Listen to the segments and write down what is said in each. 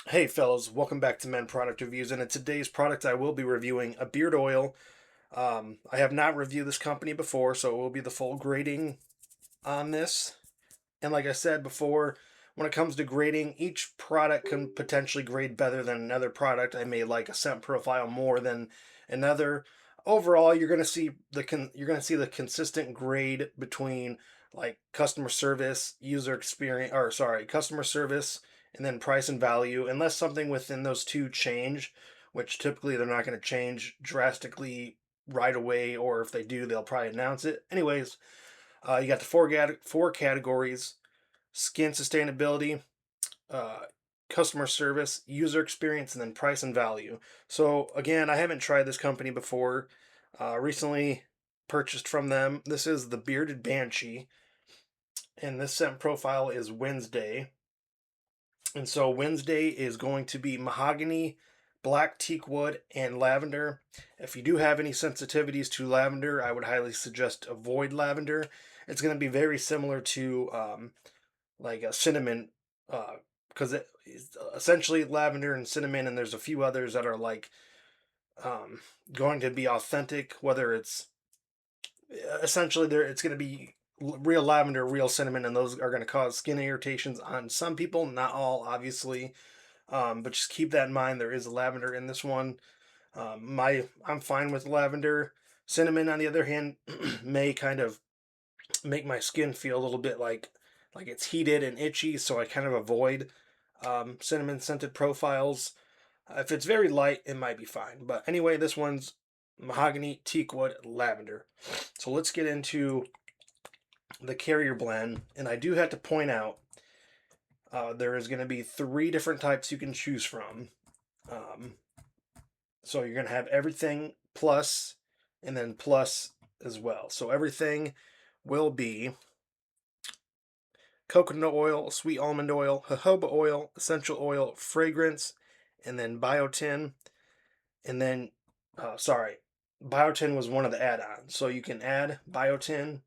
Hey fellas, welcome back to Men Product Reviews, and in today's product I will be reviewing a beard oil. I have not reviewed this company before, so it will be the full grading on this. And like I said before, when it comes to grading, each product can potentially grade better than another product. I may like a scent profile more than another. Overall, you're gonna see the consistent grade between like customer service, user experience, or sorry, customer service, and then price and value. Unless something within those two change, which typically they're not going to change drastically right away, or if they do, they'll probably announce it. Anyways, you got the four categories: skin sustainability, uh, customer service, user experience, and then price and value. So again, I haven't tried this company before. Recently purchased from them. This is the bearded Banshee, and this scent profile is Wednesday. And so Wednesday is going to be mahogany, black teakwood, and lavender. If you do have any sensitivities to lavender, I would highly suggest avoid lavender. It's going to be very similar to like a cinnamon, because it is essentially lavender and cinnamon, and there's a few others that are like um, going to be authentic. Whether it's essentially there, it's going to be real lavender, real cinnamon, and those are going to cause skin irritations on some people, not all, obviously. But just keep that in mind. There is lavender in this one. I'm fine with lavender. Cinnamon, on the other hand, may kind of make my skin feel a little bit like it's heated and itchy, so I kind of avoid cinnamon scented profiles. If it's very light, it might be fine. But anyway, this one's mahogany, teakwood, lavender. So let's get into the carrier blend, and I do have to point out there is going to be three different types you can choose from. Um, so you're going to have everything plus and then plus as well. So everything will be coconut oil, sweet almond oil, jojoba oil, essential oil, fragrance, and then biotin. And then, sorry, biotin was one of the add ons. So you can add biotin,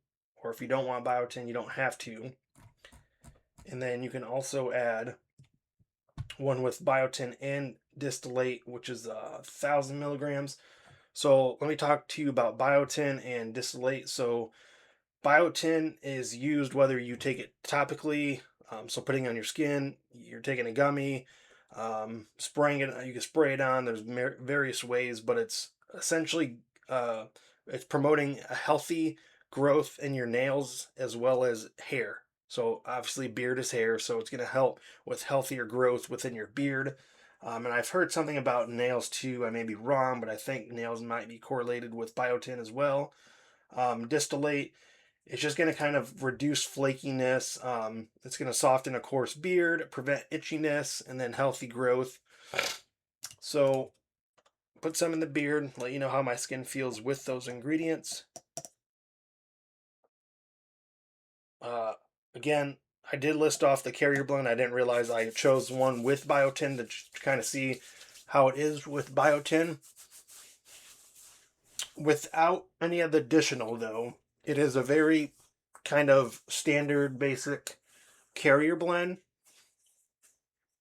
or if you don't want biotin, you don't have to. And then you can also add one with biotin and distillate, which is 1,000 milligrams. So let me talk to you about biotin and distillate. So biotin is used whether you take it topically, so putting it on your skin, you're taking a gummy, spraying it. You can spray it on. There's various ways, but it's essentially it's promoting a healthy growth in your nails as well as hair. So obviously, beard is hair, so it's going to help with healthier growth within your beard. And I've heard something about nails too. I may be wrong, but I think nails might be correlated with biotin as well. Distillate, it's just going to kind of reduce flakiness. It's going to soften a coarse beard, prevent itchiness, and then healthy growth. So put some in the beard, let you know how my skin feels with those ingredients. Uh, Again, I did list off the carrier blend. I didn't realize I chose one with biotin to kind of see how it is with biotin. Without any of the additional, though, it is a very kind of standard, basic carrier blend.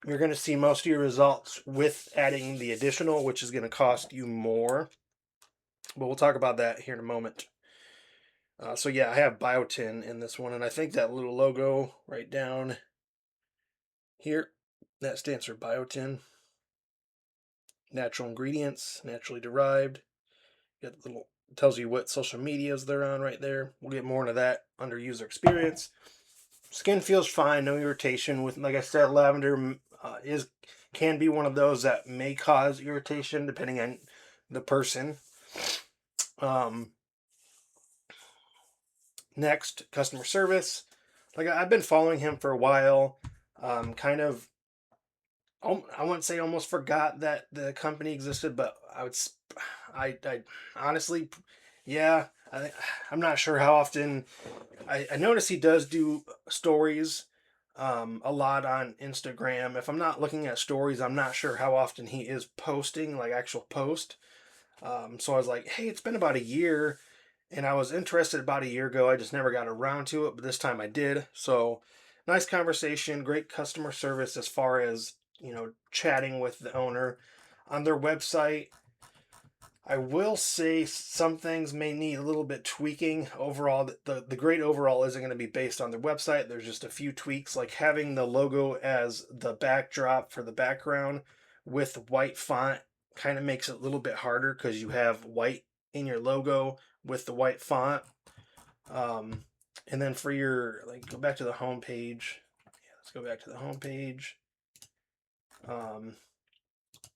You're going to see most of your results with adding the additional, which is going to cost you more. But we'll talk about that here in a moment. So yeah, I have biotin in this one, and I think that little logo right down here, that stands for biotin. Natural ingredients, naturally derived. Got the little, tells you what social medias they're on right there. We'll get more into that under user experience. Skin feels fine, no irritation. With, like I said, lavender is can be one of those that may cause irritation depending on the person. Um, Next, customer service. Like I've been following him for a while. Kind of, I wouldn't say almost forgot that the company existed, but I honestly, yeah, I'm not sure how often. I notice he does do stories a lot on Instagram. If I'm not looking at stories, I'm not sure how often he is posting, like actual post. So I was like, hey, it's been about a year, and I was interested about a year ago. I just never got around to it, but this time I did. So nice conversation, great customer service as far as chatting with the owner on their website. I will say some things may need a little bit tweaking. Overall, the grade overall isn't going to be based on their website. There's just a few tweaks, like having the logo as the backdrop for the background with white font kind of makes it a little bit harder because you have white in your logo with the white font. And then for your, like, go back to the home page. Yeah, let's go back to the home page.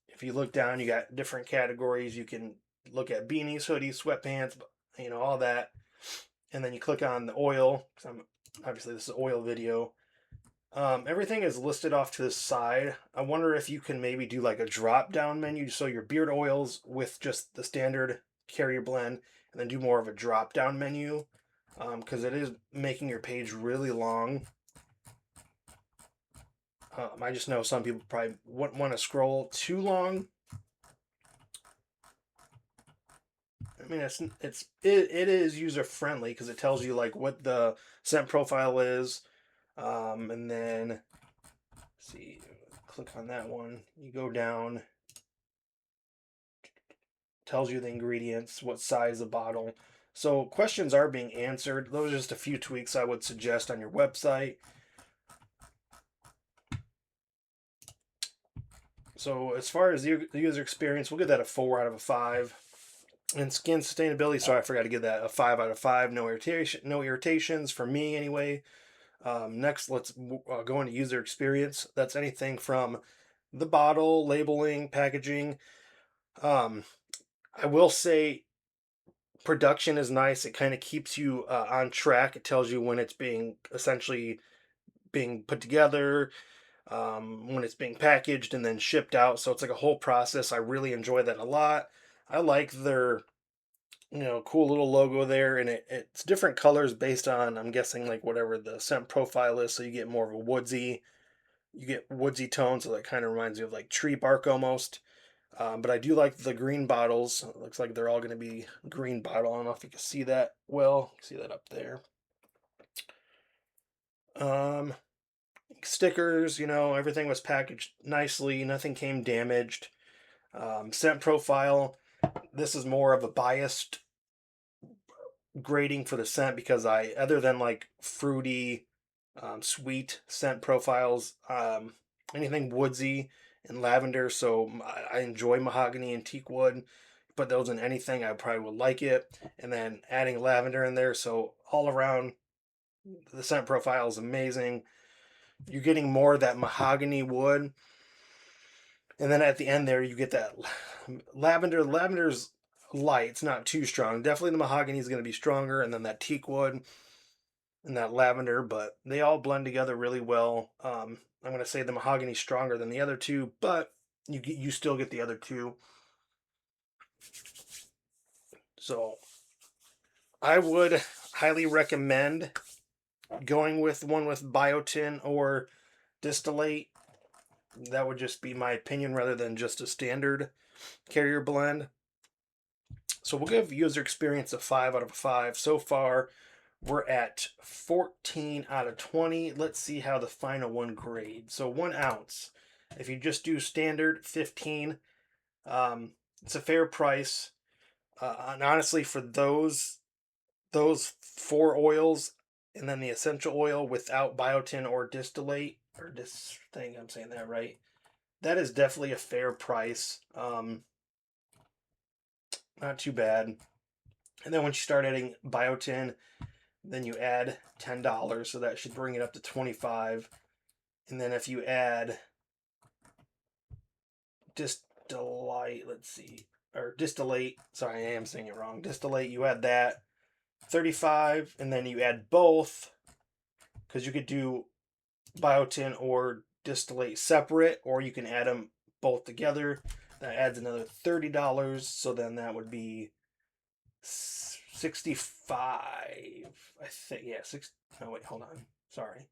If you look down, you got different categories. You can look at beanies, hoodies, sweatpants, all that. And then you click on the oil. Obviously, this is an oil video. Everything is listed off to the side. I wonder if you can maybe do like a drop down menu. So your beard oils with just the standard carrier blend, and then do more of a drop down menu. Because it is making your page really long. I just know some people probably wouldn't want to scroll too long. I mean, it is user friendly because it tells you like what the scent profile is, and then see, click on that one. You go down, tells you the ingredients, what size the bottle. So questions are being answered. Those are just a few tweaks I would suggest on your website. So as far as the user experience, we'll give that a 4 out of a 5. And skin sustainability, sorry, I forgot to give that a 5 out of 5. No irritations for me anyway. Next, let's go into user experience. That's anything from the bottle, labeling, packaging. I will say production is nice. It kind of keeps you on track. It tells you when it's essentially being put together, when it's being packaged and then shipped out. So it's like a whole process. I really enjoy that a lot. I like their cool little logo there, and it's different colors based on, I'm guessing, like whatever the scent profile is. So you get more of a woodsy, tone, so that kind of reminds me of like tree bark almost. But I do like the green bottles. It looks like they're all going to be green bottle. I don't know if you can see that well. See that up there. Um, Stickers, everything was packaged nicely. Nothing came damaged. Scent profile. This is more of a biased grading for the scent because other than like fruity, sweet scent profiles, anything woodsy and lavender. So I enjoy mahogany and teakwood. Put those in anything, I probably would like it. And then adding lavender in there. So all around, the scent profile is amazing. You're getting more of that mahogany wood. And then at the end there, you get that lavender. Lavender's light. It's not too strong. Definitely the mahogany is going to be stronger. And then that teakwood and that lavender, but they all blend together really well. I'm going to say the mahogany is stronger than the other two, but you still get the other two. So I would highly recommend going with one with biotin or distillate. That would just be my opinion rather than just a standard carrier blend. So we'll give user experience a 5 out of 5. So far, we're at 14 out of 20. Let's see how the final one grades. So 1 ounce. If you just do standard, 15. It's a fair price. And honestly, for those 4 oils and then the essential oil without biotin or distillate, or this thing, I'm saying that right, that is definitely a fair price. Not too bad. And then once you start adding biotin, then you add $10, so that should bring it up to 25. And then if you add distillate, sorry, I am saying it wrong. Distillate, you add that, 35, and then you add both, because you could do biotin or distillate separate, or you can add them both together. That adds another $30, so then that would be 65. I think, yeah, no, wait, hold on. Sorry.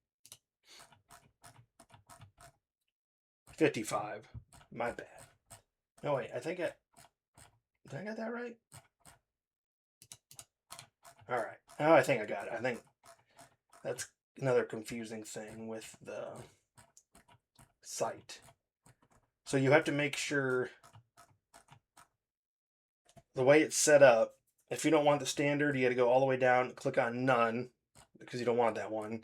55. My bad. No, wait, did I get that right? All right. Oh, I think I got it. I think that's another confusing thing with the site. So you have to make sure the way it's set up, if you don't want the standard, you got to go all the way down, click on none, because you don't want that one.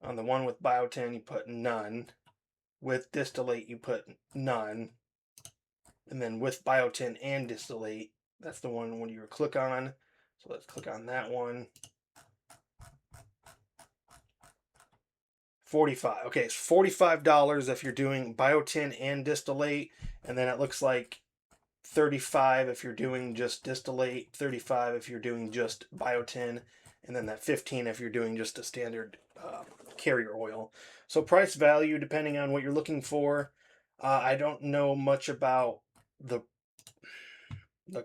On the one with biotin, you put none. With distillate, you put none. And then with biotin and distillate, that's the one when you click on. So let's click on that one. 45. Okay, it's $45 if you're doing biotin and distillate, and then it looks like 35 if you're doing just distillate, 35 if you're doing just biotin, and then that 15 if you're doing just a standard carrier oil. So price value depending on what you're looking for. I don't know much about the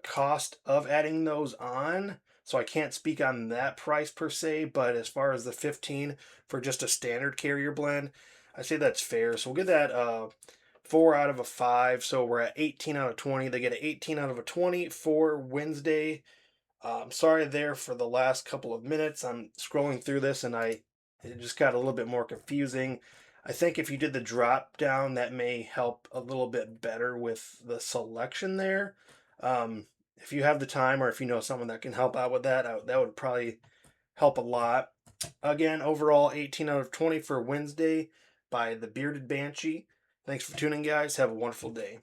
cost of adding those on, so I can't speak on that price per se, but as far as the 15 for just a standard carrier blend, I say that's fair. So we'll give that 4 out of a 5. So we're at 18 out of 20. They get an 18 out of a 20 for Wednesday. Sorry there for the last couple of minutes. I'm scrolling through this and it just got a little bit more confusing. I think if you did the drop down, that may help a little bit better with the selection there. If you have the time or if you know someone that can help out with that, that would probably help a lot. Again, overall 18 out of 20 for Wednesday by the Bearded Banshee. Thanks for tuning, guys. Have a wonderful day.